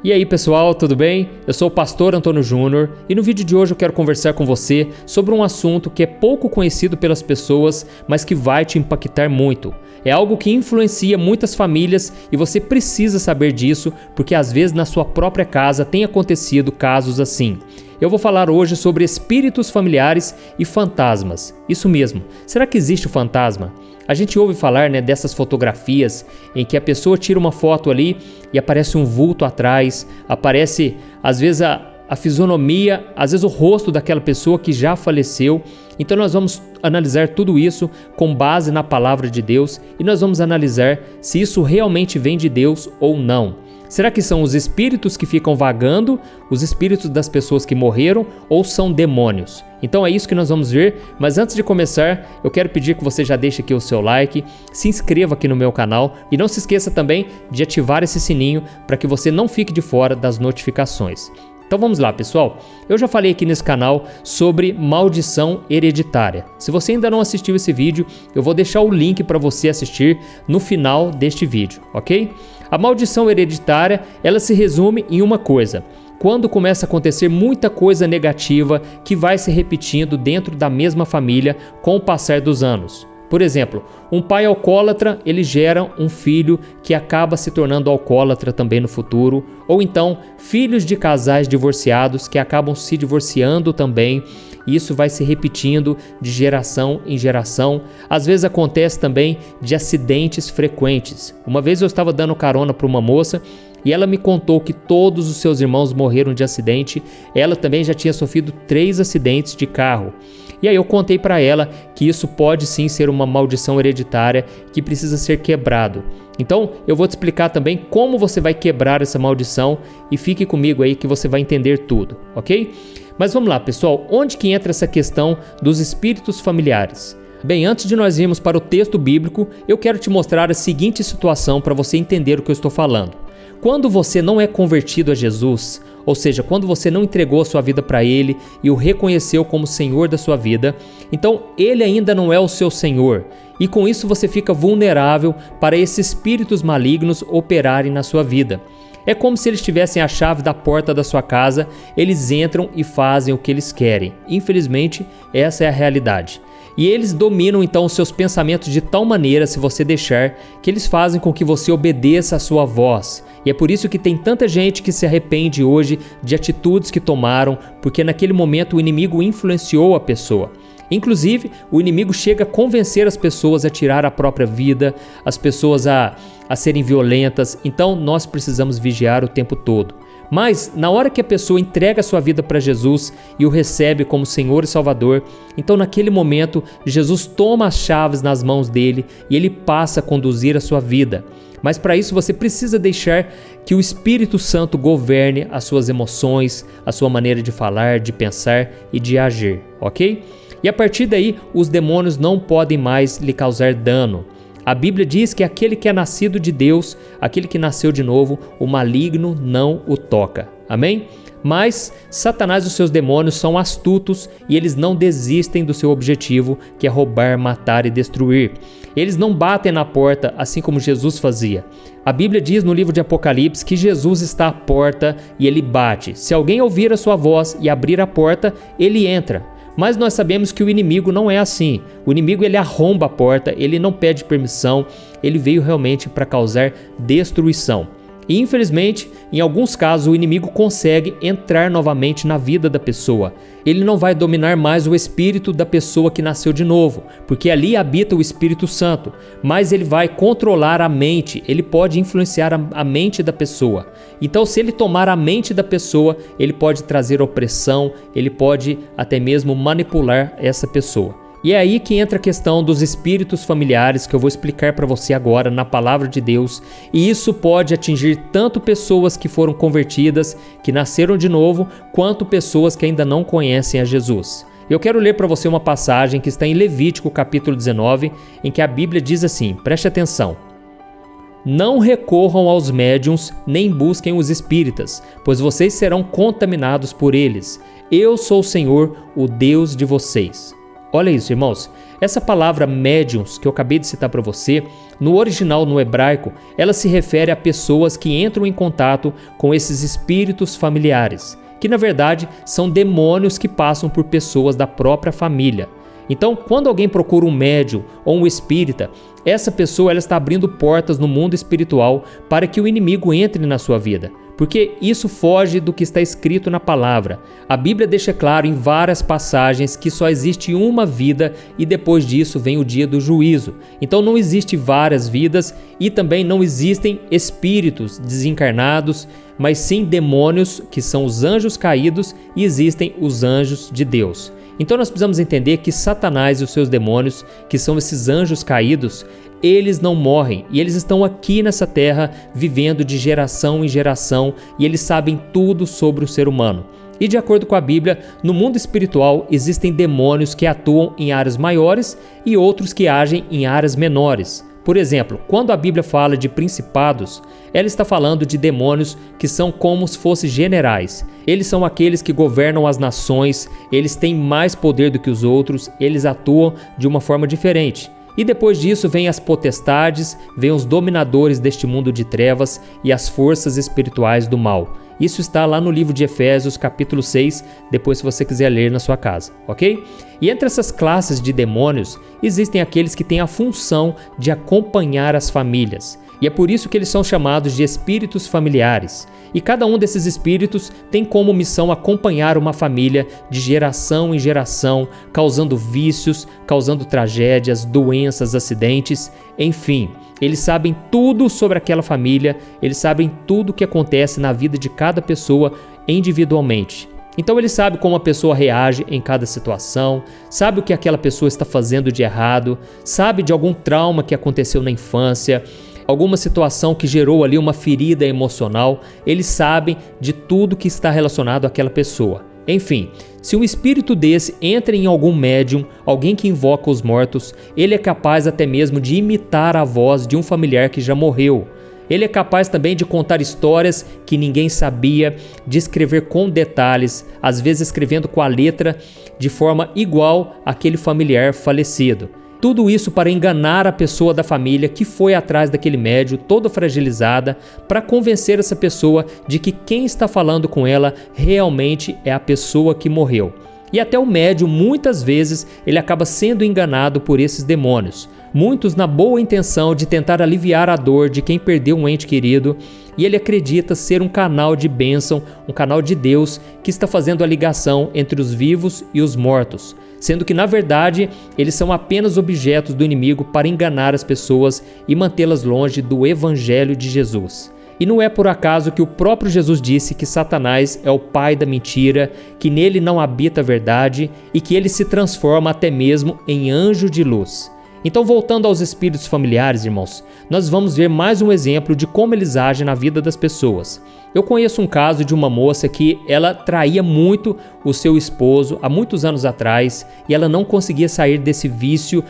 E aí pessoal, tudo bem? Eu sou o pastor Antônio Júnior e no vídeo de hoje eu quero conversar com você sobre um assunto que é pouco conhecido pelas pessoas, mas que vai te impactar muito. É algo que influencia muitas famílias e você precisa saber disso, porque às vezes na sua própria casa tem acontecido casos assim. Eu vou falar hoje sobre espíritos familiares e fantasmas. Isso mesmo, será que existe o fantasma? A gente ouve falar dessas fotografias em que a pessoa tira uma foto ali e aparece um vulto atrás, aparece às vezes a fisionomia, às vezes o rosto daquela pessoa que já faleceu. Então nós vamos analisar tudo isso com base na palavra de Deus e nós vamos analisar se isso realmente vem de Deus ou não. Será que são os espíritos que ficam vagando, os espíritos das pessoas que morreram, ou são demônios? Então é isso que nós vamos ver, mas antes de começar, eu quero pedir que você já deixe aqui o seu like, se inscreva aqui no meu canal e não se esqueça também de ativar esse sininho para que você não fique de fora das notificações. Então vamos lá, pessoal. Eu já falei aqui nesse canal sobre maldição hereditária. Se você ainda não assistiu esse vídeo, eu vou deixar o link para você assistir no final deste vídeo, ok? A maldição hereditária, ela se resume em uma coisa. Quando começa a acontecer muita coisa negativa que vai se repetindo dentro da mesma família com o passar dos anos. Por exemplo, um pai alcoólatra, ele gera um filho que acaba se tornando alcoólatra também no futuro, ou então filhos de casais divorciados que acabam se divorciando também, e isso vai se repetindo de geração em geração. Às vezes acontece também de acidentes frequentes. Uma vez eu estava dando carona para uma moça e ela me contou que todos os seus irmãos morreram de acidente. Ela também já tinha sofrido 3 acidentes de carro. E aí eu contei para ela que isso pode sim ser uma maldição hereditária que precisa ser quebrado. Então eu vou te explicar também como você vai quebrar essa maldição e fique comigo aí que você vai entender tudo, ok? Mas vamos lá, pessoal, onde que entra essa questão dos espíritos familiares? Bem, antes de nós irmos para o texto bíblico, eu quero te mostrar a seguinte situação para você entender o que eu estou falando. Quando você não é convertido a Jesus, ou seja, quando você não entregou a sua vida para Ele e o reconheceu como Senhor da sua vida, então Ele ainda não é o seu Senhor. E com isso você fica vulnerável para esses espíritos malignos operarem na sua vida. É como se eles tivessem a chave da porta da sua casa, eles entram e fazem o que eles querem. Infelizmente, essa é a realidade. E eles dominam então os seus pensamentos de tal maneira, se você deixar, que eles fazem com que você obedeça a sua voz. E é por isso que tem tanta gente que se arrepende hoje de atitudes que tomaram, porque naquele momento o inimigo influenciou a pessoa. Inclusive, o inimigo chega a convencer as pessoas a tirar a própria vida, as pessoas a serem violentas. Então nós precisamos vigiar o tempo todo. Mas na hora que a pessoa entrega a sua vida para Jesus e o recebe como Senhor e Salvador, então naquele momento Jesus toma as chaves nas mãos dele e ele passa a conduzir a sua vida. Mas para isso você precisa deixar que o Espírito Santo governe as suas emoções, a sua maneira de falar, de pensar e de agir, ok? E a partir daí os demônios não podem mais lhe causar dano. A Bíblia diz que aquele que é nascido de Deus, aquele que nasceu de novo, o maligno não o toca. Amém? Mas Satanás e os seus demônios são astutos e eles não desistem do seu objetivo, que é roubar, matar e destruir. Eles não batem na porta assim como Jesus fazia. A Bíblia diz no livro de Apocalipse que Jesus está à porta e ele bate. Se alguém ouvir a sua voz e abrir a porta, ele entra. Mas nós sabemos que o inimigo não é assim. O inimigo ele arromba a porta, ele não pede permissão, ele veio realmente para causar destruição. E infelizmente, em alguns casos, o inimigo consegue entrar novamente na vida da pessoa. Ele não vai dominar mais o espírito da pessoa que nasceu de novo, porque ali habita o Espírito Santo, mas ele vai controlar a mente, ele pode influenciar a mente da pessoa. Então, se ele tomar a mente da pessoa, ele pode trazer opressão, ele pode até mesmo manipular essa pessoa. E é aí que entra a questão dos espíritos familiares que eu vou explicar para você agora na palavra de Deus. E isso pode atingir tanto pessoas que foram convertidas, que nasceram de novo, quanto pessoas que ainda não conhecem a Jesus. Eu quero ler para você uma passagem que está em Levítico capítulo 19, em que a Bíblia diz assim, preste atenção. Não recorram aos médiuns, nem busquem os espíritas, pois vocês serão contaminados por eles. Eu sou o Senhor, o Deus de vocês. Olha isso, irmãos. Essa palavra médiums que eu acabei de citar para você, no original, no hebraico, ela se refere a pessoas que entram em contato com esses espíritos familiares, que na verdade são demônios que passam por pessoas da própria família. Então, quando alguém procura um médium ou um espírita, essa pessoa ela está abrindo portas no mundo espiritual para que o inimigo entre na sua vida, porque isso foge do que está escrito na palavra. A Bíblia deixa claro em várias passagens que só existe uma vida e depois disso vem o dia do juízo. Então não existe várias vidas e também não existem espíritos desencarnados, mas sim demônios, que são os anjos caídos, e existem os anjos de Deus. Então nós precisamos entender que Satanás e os seus demônios, que são esses anjos caídos, eles não morrem e eles estão aqui nessa terra vivendo de geração em geração e eles sabem tudo sobre o ser humano. E de acordo com a Bíblia, no mundo espiritual existem demônios que atuam em áreas maiores e outros que agem em áreas menores. Por exemplo, quando a Bíblia fala de principados, ela está falando de demônios que são como se fossem generais. Eles são aqueles que governam as nações, eles têm mais poder do que os outros, eles atuam de uma forma diferente. E depois disso vem as potestades, vem os dominadores deste mundo de trevas e as forças espirituais do mal. Isso está lá no livro de Efésios, capítulo 6, depois se você quiser ler na sua casa, ok? E entre essas classes de demônios, existem aqueles que têm a função de acompanhar as famílias. E é por isso que eles são chamados de espíritos familiares. E cada um desses espíritos tem como missão acompanhar uma família de geração em geração, causando vícios, causando tragédias, doenças, acidentes, enfim. Eles sabem tudo sobre aquela família, eles sabem tudo o que acontece na vida de cada pessoa individualmente. Então ele sabe como a pessoa reage em cada situação, sabe o que aquela pessoa está fazendo de errado, sabe de algum trauma que aconteceu na infância, alguma situação que gerou ali uma ferida emocional. Eles sabem de tudo que está relacionado àquela pessoa. Enfim, se um espírito desse entra em algum médium, alguém que invoca os mortos, ele é capaz até mesmo de imitar a voz de um familiar que já morreu. Ele é capaz também de contar histórias que ninguém sabia, de escrever com detalhes, às vezes escrevendo com a letra de forma igual àquele familiar falecido. Tudo isso para enganar a pessoa da família que foi atrás daquele médium, toda fragilizada, para convencer essa pessoa de que quem está falando com ela realmente é a pessoa que morreu. E até o médium, muitas vezes, ele acaba sendo enganado por esses demônios. Muitos na boa intenção de tentar aliviar a dor de quem perdeu um ente querido, e ele acredita ser um canal de bênção, um canal de Deus que está fazendo a ligação entre os vivos e os mortos, sendo que na verdade eles são apenas objetos do inimigo para enganar as pessoas e mantê-las longe do Evangelho de Jesus. E não é por acaso que o próprio Jesus disse que Satanás é o pai da mentira, que nele não habita a verdade e que ele se transforma até mesmo em anjo de luz. Então, voltando aos espíritos familiares, irmãos, nós vamos ver mais um exemplo de como eles agem na vida das pessoas. Eu conheço um caso de uma moça que ela traía muito o seu esposo há muitos anos atrás e ela não conseguia sair desse vício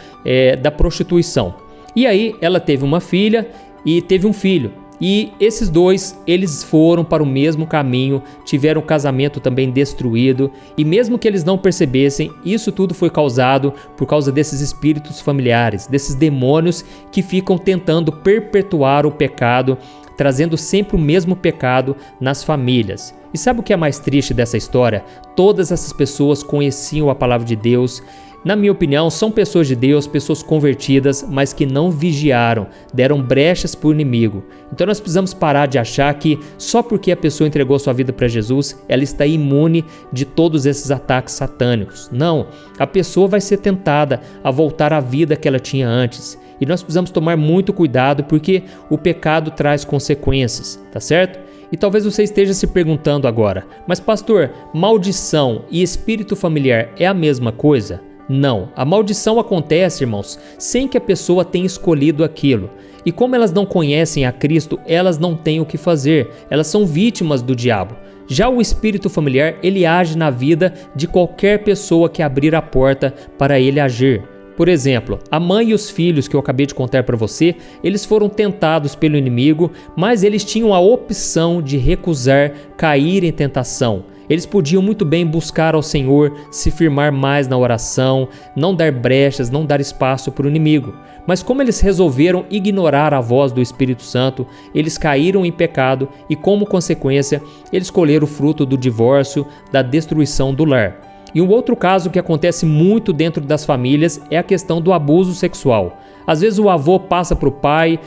da prostituição. E aí ela teve uma filha e teve um filho. E esses dois, eles foram para o mesmo caminho, tiveram o casamento também destruído, e mesmo que eles não percebessem, isso tudo foi causado por causa desses espíritos familiares, desses demônios que ficam tentando perpetuar o pecado, trazendo sempre o mesmo pecado nas famílias. E sabe o que é mais triste dessa história? Todas essas pessoas conheciam a palavra de Deus. Na minha opinião, são pessoas de Deus, pessoas convertidas, mas que não vigiaram, deram brechas para o inimigo. Então nós precisamos parar de achar que só porque a pessoa entregou sua vida para Jesus, ela está imune de todos esses ataques satânicos. Não, a pessoa vai ser tentada a voltar à vida que ela tinha antes. E nós precisamos tomar muito cuidado porque o pecado traz consequências, tá certo? E talvez você esteja se perguntando agora, mas pastor, maldição e espírito familiar é a mesma coisa? Não, a maldição acontece, irmãos, sem que a pessoa tenha escolhido aquilo. E como elas não conhecem a Cristo, elas não têm o que fazer, elas são vítimas do diabo. Já o espírito familiar, ele age na vida de qualquer pessoa que abrir a porta para ele agir. Por exemplo, a mãe e os filhos que eu acabei de contar para você, eles foram tentados pelo inimigo, mas eles tinham a opção de recusar cair em tentação. Eles podiam muito bem buscar ao Senhor, se firmar mais na oração, não dar brechas, não dar espaço para o inimigo. Mas como eles resolveram ignorar a voz do Espírito Santo, eles caíram em pecado e, como consequência, eles colheram o fruto do divórcio, da destruição do lar. E um outro caso que acontece muito dentro das famílias é a questão do abuso sexual. Às vezes o avô passa para o pai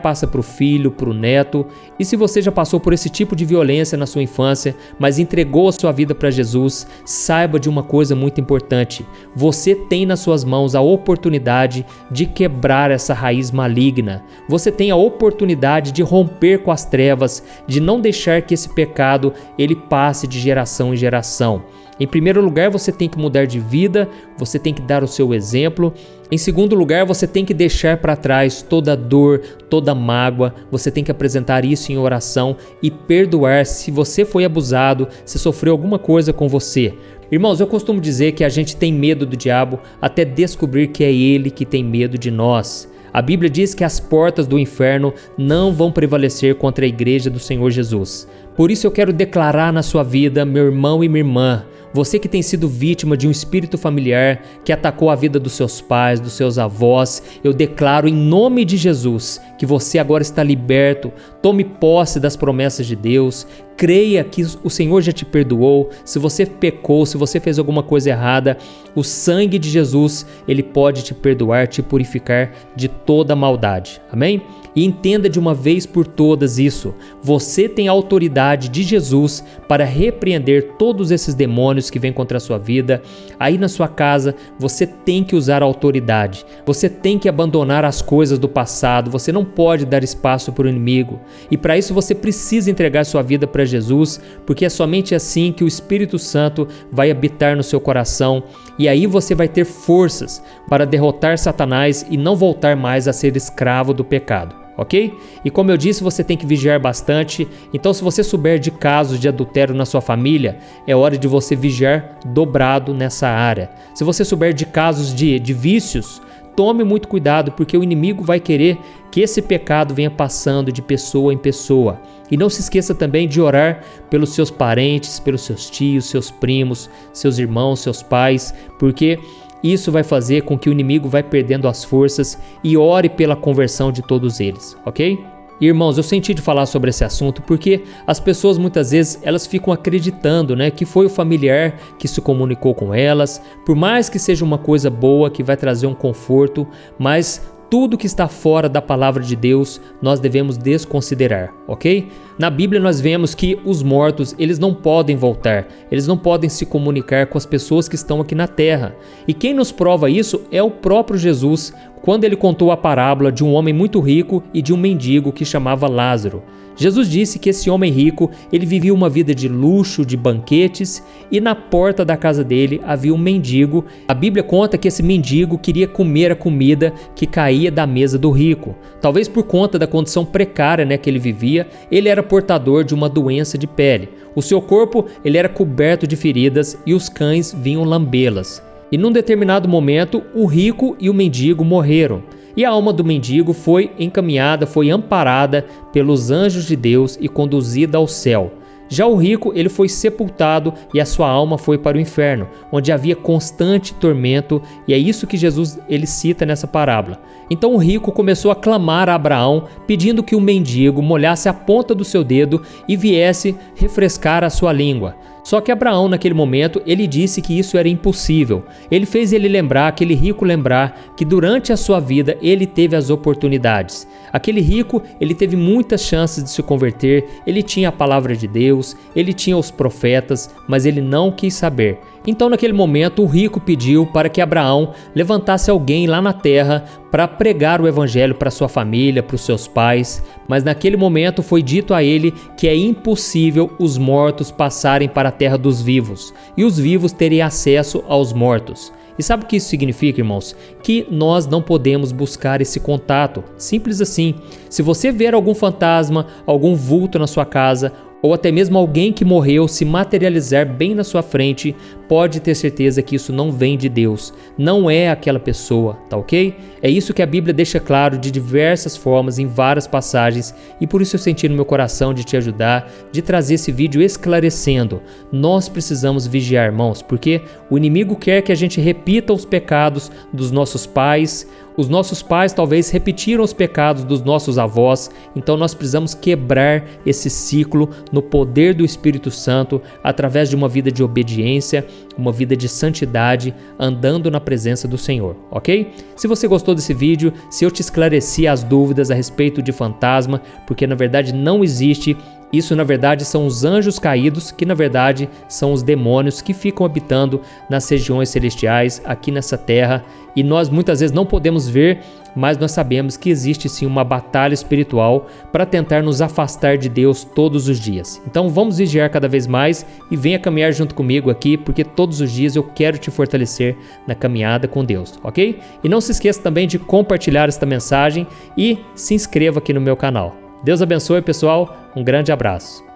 passa para o filho, para o neto. E se você já passou por esse tipo de violência na sua infância, mas entregou a sua vida para Jesus, saiba de uma coisa muito importante. Você tem nas suas mãos a oportunidade de quebrar essa raiz maligna. Você tem a oportunidade de romper com as trevas, de não deixar que esse pecado ele passe de geração em geração. Em primeiro lugar, você tem que mudar de vida, você tem que dar o seu exemplo. Em segundo lugar, você tem que deixar para trás toda dor, toda mágoa. Você tem que apresentar isso em oração e perdoar se você foi abusado, se sofreu alguma coisa com você. Irmãos, eu costumo dizer que a gente tem medo do diabo até descobrir que é ele que tem medo de nós. A Bíblia diz que as portas do inferno não vão prevalecer contra a igreja do Senhor Jesus. Por isso eu quero declarar na sua vida, meu irmão e minha irmã, você que tem sido vítima de um espírito familiar que atacou a vida dos seus pais, dos seus avós, eu declaro em nome de Jesus que você agora está liberto. Tome posse das promessas de Deus, creia que o Senhor já te perdoou. Se você pecou, se você fez alguma coisa errada, o sangue de Jesus, ele pode te perdoar, te purificar de toda maldade. Amém? E entenda de uma vez por todas isso. Você tem a autoridade de Jesus para repreender todos esses demônios que vêm contra a sua vida. Aí na sua casa, você tem que usar a autoridade. Você tem que abandonar as coisas do passado. Você não pode dar espaço para o inimigo. E para isso você precisa entregar sua vida para Jesus, porque é somente assim que o Espírito Santo vai habitar no seu coração. E aí você vai ter forças para derrotar Satanás e não voltar mais a ser escravo do pecado. Ok? E como eu disse, você tem que vigiar bastante. Então, se você souber de casos de adultério na sua família, é hora de você vigiar dobrado nessa área. Se você souber de casos de vícios, tome muito cuidado, porque o inimigo vai querer que esse pecado venha passando de pessoa em pessoa. E não se esqueça também de orar pelos seus parentes, pelos seus tios, seus primos, seus irmãos, seus pais, porque isso vai fazer com que o inimigo vai perdendo as forças, e ore pela conversão de todos eles, ok? Irmãos, eu senti de falar sobre esse assunto porque as pessoas muitas vezes elas ficam acreditando, que foi o familiar que se comunicou com elas, por mais que seja uma coisa boa, que vai trazer um conforto, mas tudo que está fora da palavra de Deus, nós devemos desconsiderar, ok? Na Bíblia nós vemos que os mortos, eles não podem voltar, eles não podem se comunicar com as pessoas que estão aqui na terra. E quem nos prova isso é o próprio Jesus, quando ele contou a parábola de um homem muito rico e de um mendigo que chamava Lázaro. Jesus disse que esse homem rico, ele vivia uma vida de luxo, de banquetes, e na porta da casa dele havia um mendigo. A Bíblia conta que esse mendigo queria comer a comida que caía da mesa do rico. Talvez por conta da condição precária que ele vivia, ele era portador de uma doença de pele. O seu corpo ele era coberto de feridas e os cães vinham lambê-las. E num determinado momento, o rico e o mendigo morreram. E a alma do mendigo foi encaminhada, foi amparada pelos anjos de Deus e conduzida ao céu. Já o rico, ele foi sepultado e a sua alma foi para o inferno, onde havia constante tormento, e é isso que Jesus ele cita nessa parábola. Então o rico começou a clamar a Abraão, pedindo que o mendigo molhasse a ponta do seu dedo e viesse refrescar a sua língua. Só que Abraão, naquele momento, ele disse que isso era impossível. Ele fez ele lembrar, aquele rico lembrar, que durante a sua vida ele teve as oportunidades. Aquele rico, ele teve muitas chances de se converter, ele tinha a palavra de Deus, ele tinha os profetas, mas ele não quis saber. Então, naquele momento, o rico pediu para que Abraão levantasse alguém lá na terra para pregar o evangelho para sua família, para os seus pais. Mas naquele momento foi dito a ele que é impossível os mortos passarem para a terra dos vivos e os vivos terem acesso aos mortos. E sabe o que isso significa, irmãos? Que nós não podemos buscar esse contato. Simples assim. Se você ver algum fantasma, algum vulto na sua casa, ou até mesmo alguém que morreu se materializar bem na sua frente, pode ter certeza que isso não vem de Deus, não é aquela pessoa, tá ok? É isso que a Bíblia deixa claro de diversas formas em várias passagens e por isso eu senti no meu coração de te ajudar, de trazer esse vídeo esclarecendo. Nós precisamos vigiar, irmãos, porque o inimigo quer que a gente repita os pecados dos nossos pais. Os nossos pais talvez repetiram os pecados dos nossos avós, então nós precisamos quebrar esse ciclo no poder do Espírito Santo, através de uma vida de obediência, uma vida de santidade, andando na presença do Senhor, ok? Se você gostou desse vídeo, se eu te esclareci as dúvidas a respeito de fantasma, porque na verdade não existe. Isso, na verdade, são os anjos caídos, que, na verdade, são os demônios que ficam habitando nas regiões celestiais, aqui nessa terra. E nós, muitas vezes, não podemos ver, mas nós sabemos que existe, sim, uma batalha espiritual para tentar nos afastar de Deus todos os dias. Então, vamos vigiar cada vez mais e venha caminhar junto comigo aqui, porque todos os dias eu quero te fortalecer na caminhada com Deus, ok? E não se esqueça também de compartilhar esta mensagem e se inscreva aqui no meu canal. Deus abençoe, pessoal. Um grande abraço.